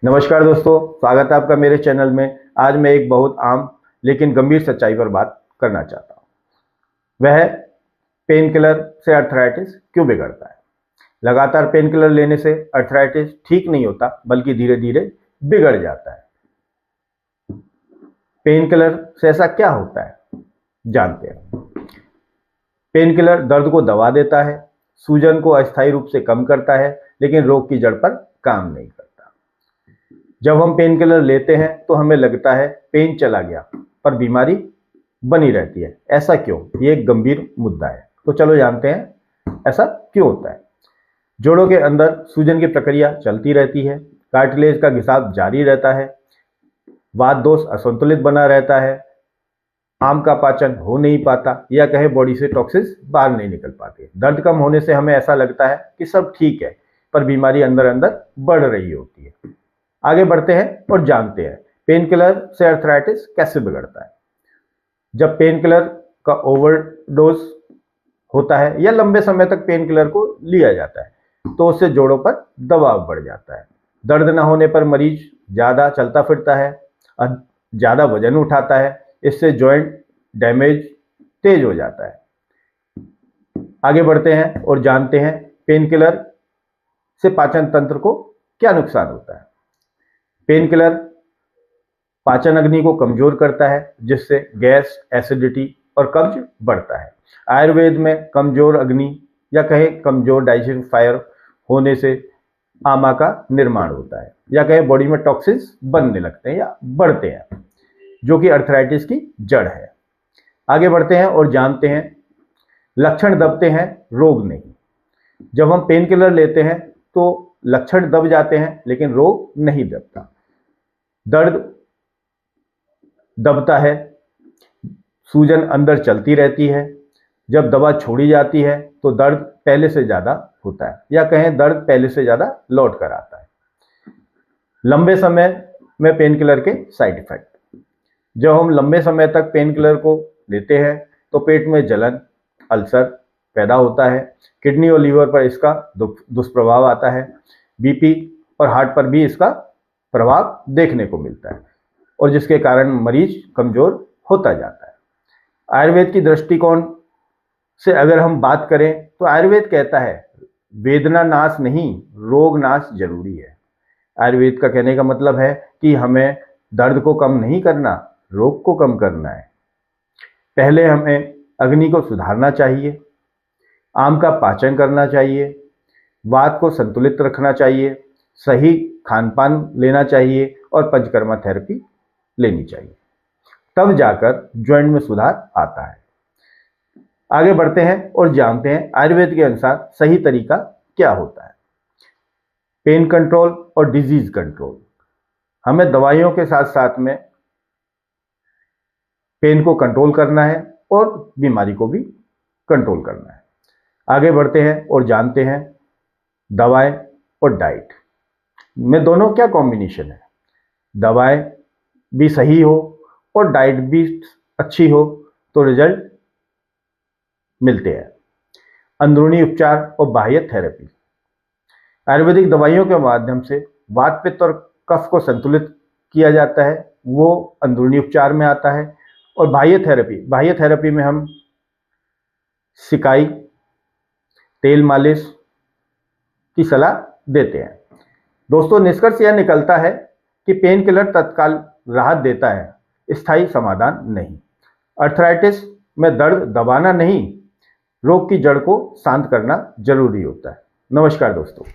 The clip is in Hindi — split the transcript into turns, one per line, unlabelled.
नमस्कार दोस्तों, स्वागत है आपका मेरे चैनल में। आज मैं एक बहुत आम लेकिन गंभीर सच्चाई पर बात करना चाहता हूँ। वह है पेन किलर से अर्थराइटिस क्यों बिगड़ता है। लगातार पेन किलर लेने से अर्थराइटिस ठीक नहीं होता, बल्कि धीरे धीरे बिगड़ जाता है। पेन किलर से ऐसा क्या होता है, जानते हैं। पेन किलर दर्द को दबा देता है, सूजन को अस्थायी रूप से कम करता है, लेकिन रोग की जड़ पर काम नहीं करता। जब हम पेन किलर लेते हैं तो हमें लगता है पेन चला गया, पर बीमारी बनी रहती है। ऐसा क्यों? ये एक गंभीर मुद्दा है। तो चलो जानते हैं ऐसा क्यों होता है। जोड़ों के अंदर सूजन की प्रक्रिया चलती रहती है, कार्टिलेज का घिसाव जारी रहता है, वात दोष असंतुलित बना रहता है, आम का पाचन हो नहीं पाता, या कहे बॉडी से टॉक्सिन्स बाहर नहीं निकल पाते। दर्द कम होने से हमें ऐसा लगता है कि सब ठीक है, पर बीमारी अंदर अंदर बढ़ रही होती है। आगे बढ़ते हैं और जानते हैं पेन किलर से अर्थराइटिस कैसे बिगड़ता है। जब पेन किलर का ओवरडोज होता है या लंबे समय तक पेन किलर को लिया जाता है, तो उससे जोड़ों पर दबाव बढ़ जाता है। दर्द न होने पर मरीज ज़्यादा चलता फिरता है, ज़्यादा वजन उठाता है। इससे जॉइंट डैमेज तेज हो जाता है। आगे बढ़ते हैं और जानते हैं पेन किलर से पाचन तंत्र को क्या नुकसान होता है। पेन किलर पाचन अग्नि को कमजोर करता है, जिससे गैस, एसिडिटी और कब्ज बढ़ता है। आयुर्वेद में कमजोर अग्नि या कहे कमजोर डाइजेशन फायर होने से आमा का निर्माण होता है, या कहे बॉडी में टॉक्सिन्स बनने लगते हैं या बढ़ते हैं, जो कि अर्थराइटिस की जड़ है। आगे बढ़ते हैं और जानते हैं लक्षण दबते हैं, रोग नहीं। जब हम पेन किलर लेते हैं तो लक्षण दब जाते हैं, लेकिन रोग नहीं दबता। दर्द दबता है, सूजन अंदर चलती रहती है। जब दवा छोड़ी जाती है तो दर्द पहले से ज़्यादा होता है, या कहें दर्द पहले से ज़्यादा लौट कर आता है। लंबे समय में पेन किलर के साइड इफेक्ट। जब हम लंबे समय तक पेन किलर को लेते हैं तो पेट में जलन, अल्सर पैदा होता है। किडनी और लीवर पर इसका दुष्प्रभाव आता है। बीपी और हार्ट पर भी इसका प्रभाव देखने को मिलता है, और जिसके कारण मरीज कमजोर होता जाता है। आयुर्वेद की दृष्टिकोण से अगर हम बात करें तो आयुर्वेद कहता है वेदना नाश नहीं, रोग नाश जरूरी है। आयुर्वेद का कहने का मतलब है कि हमें दर्द को कम नहीं करना, रोग को कम करना है। पहले हमें अग्नि को सुधारना चाहिए, आम का पाचन करना चाहिए, वात को संतुलित रखना चाहिए, सही खान पान लेना चाहिए और पंचकर्मा थेरेपी लेनी चाहिए। तब जाकर जॉइंट में सुधार आता है। आगे बढ़ते हैं और जानते हैं आयुर्वेद के अनुसार सही तरीका क्या होता है। पेन कंट्रोल और डिजीज कंट्रोल। हमें दवाइयों के साथ साथ में पेन को कंट्रोल करना है और बीमारी को भी कंट्रोल करना है। आगे बढ़ते हैं और जानते हैं दवाएं और डाइट में दोनों क्या कॉम्बिनेशन है। दवाएं भी सही हो और डाइट भी अच्छी हो तो रिजल्ट मिलते हैं। अंदरूनी उपचार और बाह्य थेरेपी। आयुर्वेदिक दवाइयों के माध्यम से वात, पित्त और कफ को संतुलित किया जाता है, वो अंदरूनी उपचार में आता है। और बाह्य थेरेपी में हम सिकाई, तेल मालिश की सलाह देते हैं। दोस्तों, निष्कर्ष यह निकलता है कि पेन किलर तत्काल राहत देता है, स्थायी समाधान नहीं। अर्थराइटिस में दर्द दबाना नहीं, रोग की जड़ को शांत करना जरूरी होता है। नमस्कार दोस्तों।